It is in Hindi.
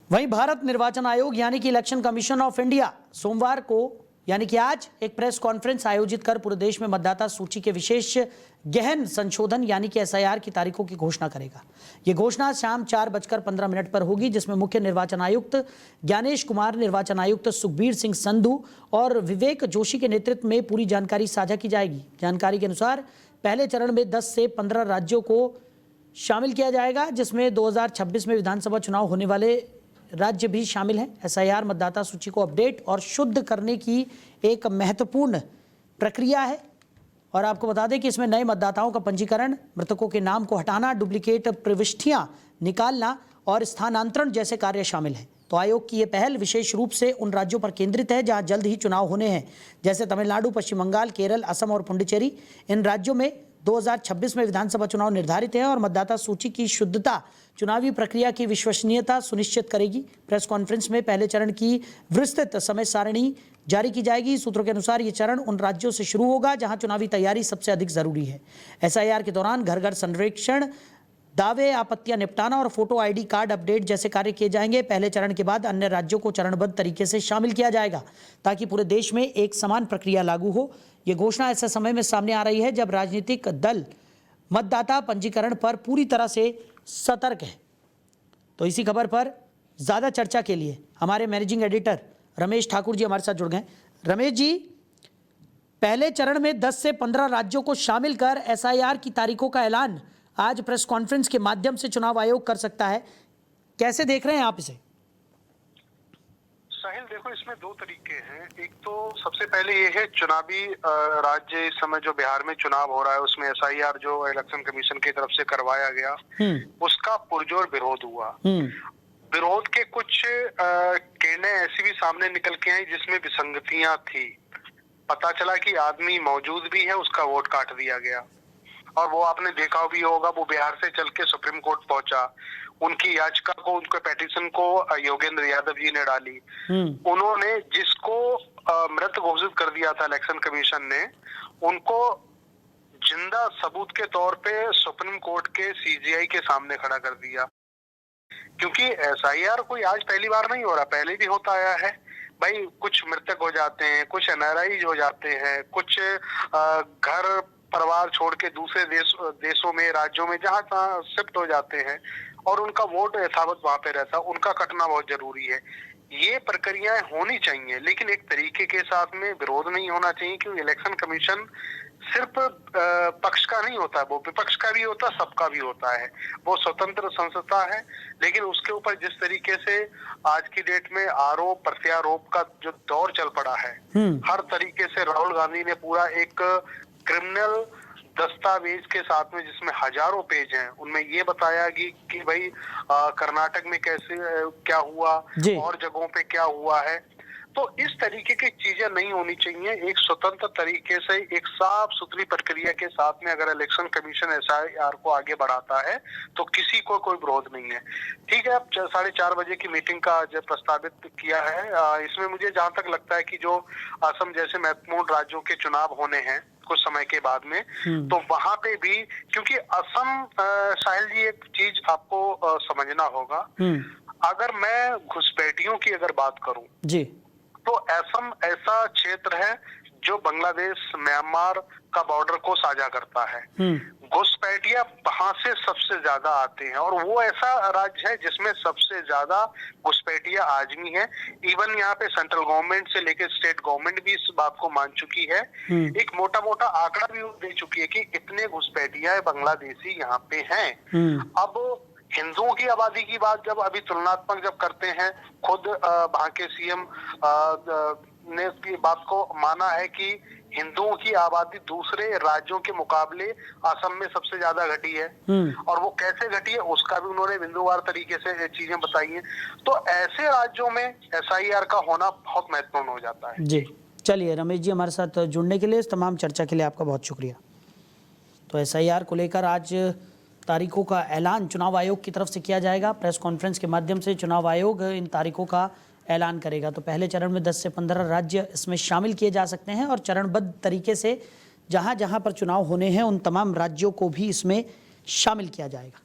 वहीं भारत निर्वाचन आयोग यानी कि इलेक्शन कमीशन ऑफ इंडिया सोमवार को यानी कि आज एक प्रेस कॉन्फ्रेंस आयोजित कर पूरे देश में मतदाता सूची के विशेष गहन संशोधन यानी कि एसआईआर की तारीखों की घोषणा करेगा। यह घोषणा शाम 4:15 पर होगी, जिसमें मुख्य निर्वाचन आयुक्त ज्ञानेश कुमार, निर्वाचन आयुक्त सुखबीर सिंह संधू और विवेक जोशी के नेतृत्व में पूरी जानकारी साझा की जाएगी। जानकारी के अनुसार पहले चरण में 10 से 15 राज्यों को शामिल किया जाएगा, जिसमें 2026 में विधानसभा चुनाव होने वाले राज्य भी शामिल हैं। एसआईआर मतदाता सूची को अपडेट और शुद्ध करने की एक महत्वपूर्ण प्रक्रिया है और आपको बता दें कि इसमें नए मतदाताओं का पंजीकरण, मृतकों के नाम को हटाना, डुप्लीकेट प्रविष्टियां निकालना और स्थानांतरण जैसे कार्य शामिल हैं। तो आयोग की यह पहल विशेष रूप से उन राज्यों पर केंद्रित है जहां जल्द ही चुनाव होने हैं, जैसे तमिलनाडु, पश्चिम बंगाल, केरल, असम और पुडुचेरी। इन राज्यों में 2026 में विधानसभा चुनाव निर्धारित है और मतदाता सूची की शुद्धता चुनावी प्रक्रिया की विश्वसनीयता सुनिश्चित करेगी। प्रेस कॉन्फ्रेंस में पहले चरण की विस्तृत समय सारणी जारी की जाएगी। सूत्रों के अनुसार ये चरण उन राज्यों से शुरू होगा जहां चुनावी तैयारी सबसे अधिक जरूरी है। एसआईआर के दौरान घर घर सर्वेक्षण, दावे, आपत्तियां निपटाना और फोटो आईडी कार्ड अपडेट जैसे कार्य किए जाएंगे। पहले चरण के बाद अन्य राज्यों को चरणबद्ध तरीके से शामिल किया जाएगा ताकि पूरे देश में एक समान प्रक्रिया लागू हो। यह घोषणा ऐसे समय में सामने आ रही है जब राजनीतिक दल मतदाता पंजीकरण पर पूरी तरह से सतर्क है। तो इसी खबर पर ज्यादा चर्चा के लिए हमारे मैनेजिंग एडिटर रमेश ठाकुर जी हमारे साथ जुड़ गए। रमेश जी, पहले चरण में 10 से 15 राज्यों को शामिल कर एसआईआर की तारीखों का ऐलान आज प्रेस कॉन्फ्रेंस के माध्यम से चुनाव आयोग कर सकता है। कैसे देख रहे हैं आप इसे? साहिल, देखो, इसमें दो तरीके हैं। एक तो सबसे पहले ये है चुनावी राज्य, इस समय जो बिहार में चुनाव हो रहा है उसमें एसआईआर जो इलेक्शन कमीशन की तरफ से करवाया गया उसका पुरजोर विरोध हुआ। विरोध के कुछ किरणें ऐसी भी सामने निकल के आई जिसमें विसंगतियां थी। पता चला कि आदमी मौजूद भी है, उसका वोट काट दिया गया और वो आपने देखा भी होगा, वो बिहार से चल के सुप्रीम कोर्ट पहुंचा। उनकी याचिका को, उनके पेटिशन को योगेंद्र यादव जी ने डाली। उन्होंने जिसको मृत घोषित कर दिया था इलेक्शन कमीशन ने, उनको जिंदा सबूत के तौर पे सुप्रीम कोर्ट के सीजीआई के सामने खड़ा कर दिया। क्योंकि एसआईआर कोई आज पहली बार नहीं हो रहा, पहले भी होता आया है। भाई, कुछ मृतक हो जाते हैं, कुछ एनआरआई हो जाते हैं, कुछ घर परिवार छोड़ के दूसरे देशों में, राज्यों में जहां तहां शिफ्ट हो जाते हैं और उनका वोट यथावत वहां पे रहता है। उनका कटना बहुत जरूरी है। ये प्रक्रियाएं होनी चाहिए, लेकिन एक तरीके के साथ में विरोध नहीं होना चाहिए। क्योंकि इलेक्शन कमीशन सिर्फ पक्ष का नहीं होता, वो विपक्ष का भी होता, सबका भी होता है। वो स्वतंत्र संस्था है, लेकिन उसके ऊपर जिस तरीके से आज की डेट में आरोप प्रत्यारोप का जो दौर चल पड़ा है, हर तरीके से राहुल गांधी ने पूरा एक क्रिमिनल दस्तावेज के साथ में, जिसमें हजारों पेज हैं, उनमें ये बताया कि भाई कर्नाटक में कैसे क्या हुआ और जगहों पे क्या हुआ है। तो इस तरीके की चीजें नहीं होनी चाहिए। एक स्वतंत्र तरीके से, एक साफ सुथरी प्रक्रिया के साथ में अगर इलेक्शन कमीशन एसआईआर को आगे बढ़ाता है तो किसी को कोई विरोध नहीं है। ठीक है, अब 4:30 बजे की मीटिंग का जो प्रस्तावित किया है, इसमें मुझे जहां तक लगता है कि जो असम जैसे महत्वपूर्ण राज्यों के चुनाव होने हैं कुछ समय के बाद में, तो वहां पे भी, क्योंकि असम, साहिल जी, एक चीज आपको समझना होगा। अगर मैं घुसपैठियों की अगर बात करूं जी, तो असम ऐसा क्षेत्र है जो बांग्लादेश म्यांमार का बॉर्डर को साझा करता है। घुसपैठिया वहां से सबसे ज्यादा आते हैं और वो ऐसा राज्य है जिसमें सबसे ज्यादा घुसपैठिया आदमी है। इवन यहाँ पे सेंट्रल गवर्नमेंट से लेकर स्टेट गवर्नमेंट भी इस बात को मान चुकी है। एक मोटा मोटा आंकड़ा भी दे चुकी है कि इतने घुसपैठिया बांग्लादेशी यहाँ पे हैं। अब हिंदुओं की आबादी की बात जब अभी तुलनात्मक जब करते हैं, खुद वहां के सीएम ने इसकी बात को माना है कि हिंदुओं की आबादी दूसरे राज्यों के मुकाबले असम में सबसे ज्यादा घटी है। और वो कैसे घटी है उसका भी उन्होंने बिंदुवार तरीके से चीजें बताई हैं। तो ऐसे राज्यों में एसआईआर का होना बहुत महत्वपूर्ण हो जाता है। जी, चलिए रमेश जी, हमारे साथ जुड़ने के लिए, इस तमाम चर्चा के लिए आपका बहुत शुक्रिया। तो एसआईआर को लेकर आज तारीखों का ऐलान चुनाव आयोग की तरफ से किया जाएगा। प्रेस कॉन्फ्रेंस के माध्यम से चुनाव आयोग इन तारीखों का ऐलान करेगा। तो पहले चरण में 10 से 15 राज्य इसमें शामिल किए जा सकते हैं और चरणबद्ध तरीके से जहां जहां पर चुनाव होने हैं उन तमाम राज्यों को भी इसमें शामिल किया जाएगा।